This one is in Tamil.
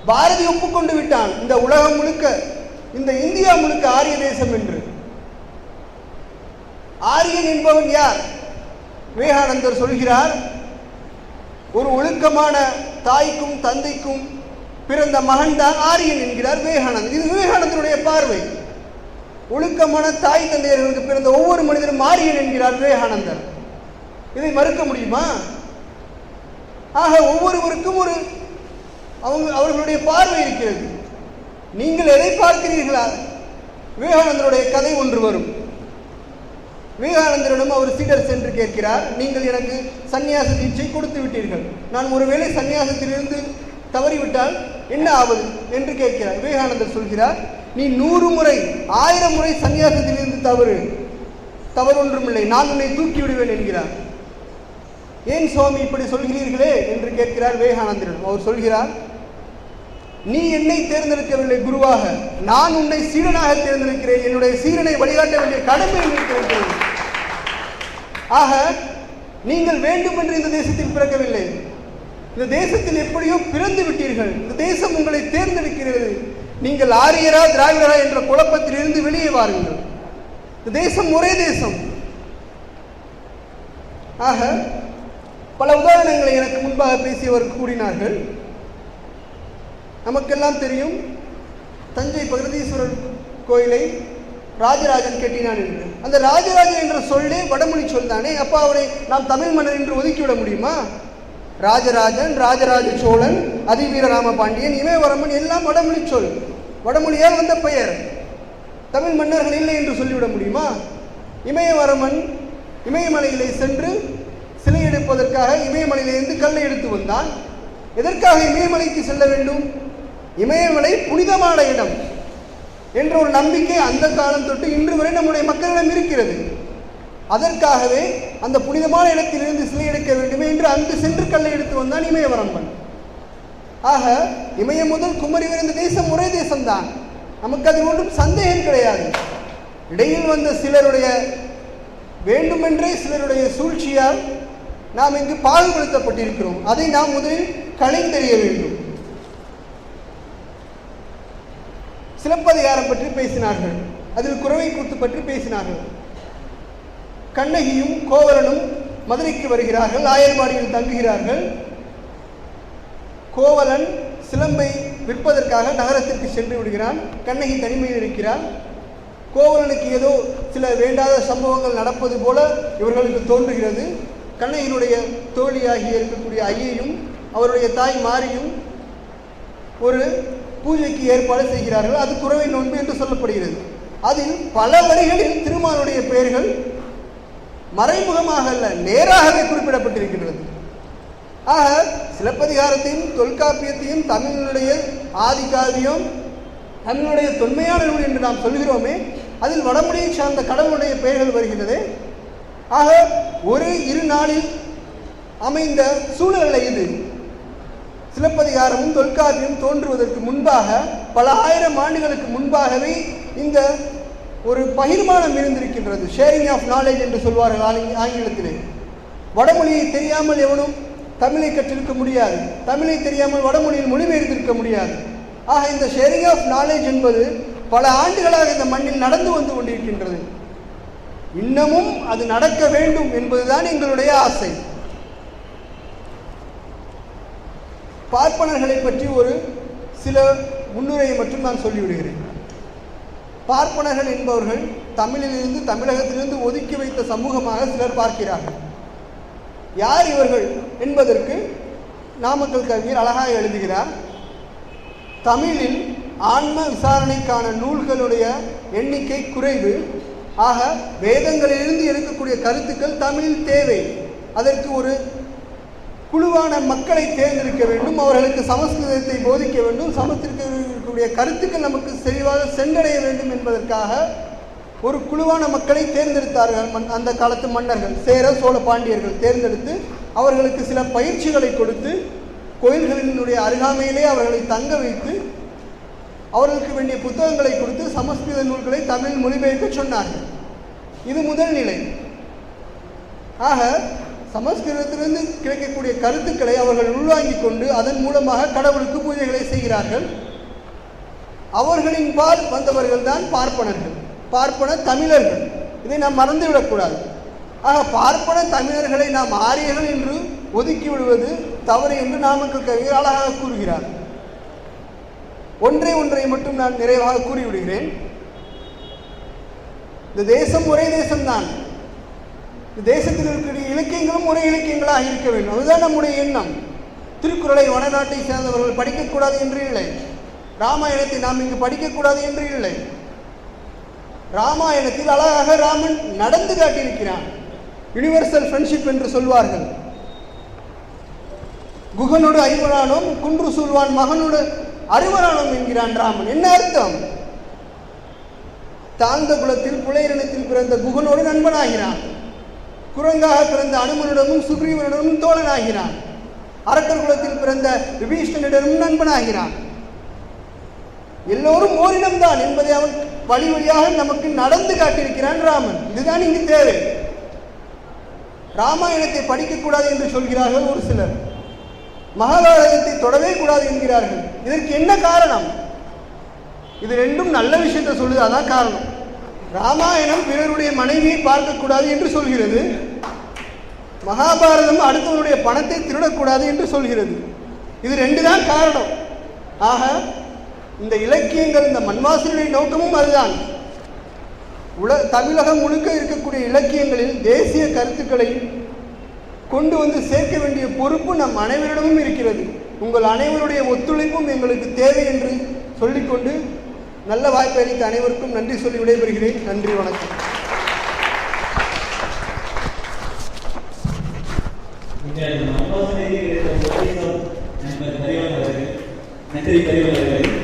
பாரதி ஒப்புக்கொண்டு விட்டான் இந்த உலகம் முழுக்க, இந்த இந்தியா முழுக்க ஆரிய தேசம் என்று. ஆரியன் என்பவன் யார்? விவேகானந்தர் சொல்கிறார், ஒரு ஒழுக்கமான தாய்க்கும் தந்தைக்கும் பிறந்த மகன் தான் ஆரியன் என்கிறார் விவேகானந்தர். இது விவேகானந்தருடைய பார்வை. ஒழுக்கமான தாய் தந்தையர்களுக்கு பிறந்த ஒவ்வொரு மனிதரும் ஆரியன் என்கிறார் விவேகானந்தர். இதை மறுக்க முடியுமா? ஆக ஒவ்வொருவருக்கும் ஒரு அவர்களுடைய பார்வை இருக்கிறது. நீங்கள் எதை பார்க்கிறீர்களா? விவேகானந்தருடைய கதை ஒன்று வரும். விவேகானந்தரிடம் அவர் சீடர் சென்று கேட்கிறார், நீங்கள் எனக்கு சன்னியாச தீட்சை கொடுத்து விட்டீர்கள், நான் ஒருவேளை சன்னியாசத்திலிருந்து தவறிவிட்டால் என்ன ஆவது என்று கேட்கிறார். விவேகானந்தர் சொல்கிறார், நீ 100 முறை 1000 முறை சன்னியாசத்திலிருந்து தவறு ஒன்றுமில்லை, நான் உன்னை தூக்கி விடுவேன் என்கிறார். ஏன் சுவாமி இப்படி சொல்கிறீர்களே என்று கேட்கிறார் விவேகானந்தரிடம். அவர் சொல்கிறார், நீ என்னை தேர்ந்தெடுக்கவில்லை குருவாக, நான் உன்னை சீடனாக தேர்ந்தெடுக்கிறேன், என்னுடைய சீடனை வழிகாட்ட வேண்டிய கடமை இருக்கிறது. ஆக நீங்கள் வேண்டும் என்று இந்த தேசத்தில் பிறக்கவில்லை, இந்த தேசத்தில் எப்படியோ பிறந்து விட்டீர்கள், இந்த தேசம் உங்களை தேர்ந்தெடுக்கிறது. நீங்கள் ஆரியரா திராவிடரா என்ற குழப்பத்தில் இருந்து வெளியே வாருங்கள். இந்த தேசம் ஒரே தேசம். ஆக பல உதாரணங்களை எனக்கு முன்பாக பேசியவர் கூறினார்கள். நமக்கெல்லாம் தெரியும், தஞ்சை பிரகதீஸ்வரர் கோயிலை ராஜராஜன் கட்டினான் என்று. அந்த ராஜராஜன் என்ற சொல்லே வடமொழி சொல் தானே. அப்போ அவரை நாம் தமிழ் மன்னர் என்று ஒதுக்கிவிட முடியுமா? ராஜராஜன், ராஜராஜ சோழன், அதிவீரராம பாண்டியன், இமயவரமன் எல்லாம் வடமொழி சொல், வடமொழியால் வந்த பெயர். தமிழ் மன்னர்கள் இல்லை என்று சொல்லிவிட முடியுமா? இமயவரமன் இமயமலையிலே சென்று சிலை எடுப்பதற்காக இமயமலையிலிருந்து கல்லை எடுத்து வந்தான். எதற்காக இமயமலைக்கு செல்ல வேண்டும்? இமயமலை புனிதமான இடம் என்ற ஒரு நம்பிக்கை அந்த காலம் தொட்டு இன்று வரை நம்முடைய மக்களிடம் இருக்கிறது. அதற்காகவே அந்த புனிதமான இடத்திலிருந்து சிலை எடுக்க வேண்டுமே என்று அங்கு சென்று கல்லை எடுத்து வந்தான் இமயவரம்பன். ஆக இமயம் முதல் குமரி வரை இந்த தேசம் ஒரே தேசம்தான். நமக்கு அதில் ஒன்றும் சந்தேகம் கிடையாது. இடையில் வந்த சிலருடைய வேண்டுமென்றே சிலருடைய சூழ்ச்சியால் நாம் இங்கு பாகுபடுத்தப்பட்டிருக்கிறோம். அதை நாம் முதலில் களைந்தெறிய வேண்டும். சிலப்பதிகாரம் பற்றி பேசினார்கள், அதில் குறவை கூத்து பற்றி பேசினார்கள். கண்ணகியும் கோவலனும் மதுரைக்கு வருகிறார்கள், ஆயர்பாடியில் தங்குகிறார்கள். கோவலன் சிலம்பை விற்பதற்காக நகரத்திற்கு சென்று விடுகிறான். கண்ணகி தனிமையில் இருக்கிறார். கோவலனுக்கு ஏதோ சில வேண்டாத சம்பவங்கள் நடப்பது போல இவர்களுக்கு தோன்றுகிறது. கண்ணகியினுடைய தோழியாகிய இருக்கக்கூடிய ஐயையும் அவருடைய தாய் மாரியும் ஒரு பூஜைக்கு ஏற்பாடு செய்கிறார்கள். அது குறவை நோன்பு என்று சொல்லப்படுகிறது. அதில் பல வரிகளில் திருமாலுடைய பெயர்கள் மறைமுகமாக அல்ல, நேராகவே குறிப்பிடப்பட்டிருக்கின்றது. ஆக சிலப்பதிகாரத்தையும் தொல்காப்பியத்தையும் தமிழனுடைய ஆதிகாவியம், தமிழுடைய தொன்மையான நூல் என்று நாம் சொல்கிறோமே, அதில் வடமொழியை சார்ந்த கடவுளுடைய பெயர்கள் வருகிறது. ஆக ஒரு இரு நாளில் அமைந்த சூழலை இது. சிலப்பதிகாரமும் தொல்காப்பியம் தோன்றுவதற்கு முன்பாக பல ஆயிரம் ஆண்டுகளுக்கு முன்பாகவே இந்த ஒரு பகிர்மானம் இருந்திருக்கின்றது. ஷேரிங் ஆஃப் நாலேஜ் என்று சொல்வார்கள் ஆங்கிலத்திலே. வடமொழியை தெரியாமல் எவனும் தமிழை கற்றிருக்க முடியாது, தமிழை தெரியாமல் வடமொழியில் மொழிபெயர்த்திருக்க முடியாது. ஆக இந்த ஷேரிங் ஆஃப் நாலேஜ் என்பது பல ஆண்டுகளாக இந்த மண்ணில் நடந்து வந்து கொண்டிருக்கின்றது. இன்னமும் அது நடக்க வேண்டும் என்பதுதான் எங்களுடைய ஆசை. பார்ப்பனர்களை பற்றி ஒரு சில முன்னுரையை மட்டும் நான் சொல்லிவிடுகிறேன். பார்ப்பனர்கள் என்பவர்கள் தமிழிலிருந்து, தமிழகத்திலிருந்து ஒதுக்கி வைத்த சமூகமாக சிலர் பார்க்கிறார்கள். யார் இவர்கள் என்பதற்கு நாமக்கல் கவிஞர் அழகாக எழுதுகிறார். தமிழில் ஆன்ம விசாரணைக்கான நூல்களுடைய எண்ணிக்கை குறைவு. ஆக வேதங்களிலிருந்து எடுக்கக்கூடிய கருத்துக்கள் தமிழில் தேவை. அதற்கு ஒரு குழுவான மக்களை தேர்ந்தெடுக்க வேண்டும், அவர்களுக்கு சமஸ்கிருதத்தை போதிக்க வேண்டும், சமஸ்கிருதக்கூடிய கருத்துக்கள் நமக்கு தெளிவாக சென்றடைய வேண்டும் என்பதற்காக ஒரு குழுவான மக்களை தேர்ந்தெடுத்தார்கள். அந்த காலத்து மன்னர்கள், சேர சோழ பாண்டியர்கள் தேர்ந்தெடுத்து அவர்களுக்கு சில பயிற்சிகளை கொடுத்து கோயில்களினுடைய அருகாமையிலே அவர்களை தங்க வைத்து அவர்களுக்கு வேண்டிய புத்தகங்களை கொடுத்து சமஸ்கிருத நூல்களை தமிழ் மொழிபெயர்க்க சொன்னார்கள். இது முதல் நிலை. ஆக சமஸ்கிருதத்திலிருந்து கிடைக்கக்கூடிய கருத்துக்களை அவர்கள் உள்வாங்கிக் கொண்டு அதன் மூலமாக கடவுளுக்கு பூஜைகளை செய்கிறார்கள். அவர்களின் பால் வந்தவர்கள் தான் பார்ப்பனர்கள், பார்ப்பன தமிழர்கள். இதை நாம் மறந்துவிடக்கூடாது. ஆக பார்ப்பன தமிழர்களை நாம் ஆரியர்கள் என்று ஒதுக்கி விடுவது தவறு என்று நாமக்கல் கவிஞர் அழகாக கூறுகிறார். ஒன்றை மட்டும் நான் நிறைவாக கூறிவிடுகிறேன். இந்த தேசம் ஒரே தேசம்தான். இந்த தேசத்தில் இருக்கக்கூடிய இலக்கியங்களும் ஒரே இலக்கியங்களாக இருக்க வேண்டும். அதுதான் நம்முடைய எண்ணம். திருக்குறளை வடநாட்டை சேர்ந்தவர்கள் படிக்கக்கூடாது என்று இல்லை. ராமாயணத்தை நாம் இங்கு படிக்கக்கூடாது என்று இல்லை. ராமாயணத்தில் அழகாக ராமன் நடந்து காட்டியிருக்கிறான். யுனிவர்சல் ஃப்ரெண்ட்ஷிப் என்று சொல்வார்கள். குகனோடு ஐவரானோம், குன்று சூழ்வான் மகனோடு அறுவரானோம் என்கிறான் ராமன். என்ன அர்த்தம்? தாழ்ந்த குலத்தில் புலையினத்தில் பிறந்த குகனோடு நண்பனாகிறான். குரங்காக பிறந்த அனுமனிடமும் சுக்ரீவனிடமும் தோழனாகிறான். அரக்கர் குலத்தில் பிறந்த விபீஷ்ணனிடமும் நண்பனாகிறான். எல்லோரும் ஓரிடம்தான் என்பதை அவன் வழி வழியாக நமக்கு நடந்து காட்டியிருக்கிறான் ராமன். இதுதான் இங்கு தேவை. ராமாயணத்தை படிக்கக்கூடாது என்று சொல்கிறார்கள் ஒரு சிலர். மகாபாரதத்தை தொடவே கூடாது என்கிறார்கள். இதற்கு என்ன காரணம்? இது ரெண்டும் நல்ல விஷயத்தை சொல்லுது, அதான் காரணம். ராமாயணம் பிறருடைய மனைவியை பார்க்கக்கூடாது என்று சொல்கிறது. மகாபாரதம் அடுத்தவனுடைய பணத்தை திருடக்கூடாது என்று சொல்கிறது. இது ரெண்டு தான் காரணம். ஆக இந்த இலக்கியங்கள், இந்த மண்வாசனுடைய நோக்கமும் அதுதான். தமிழகம் முழுக்க இருக்கக்கூடிய இலக்கியங்களில் தேசிய கருத்துக்களை கொண்டு வந்து சேர்க்க வேண்டிய பொறுப்பு நம் அனைவரிடமும் இருக்கிறது. உங்கள் அனைவருடைய ஒத்துழைப்பும் எங்களுக்கு தேவை என்று சொல்லிக்கொண்டு நல்ல வாய்ப்பை அளித்த அனைவருக்கும் நன்றி சொல்லி விடைபெறுகிறேன். நன்றி, வணக்கம். நன்றி.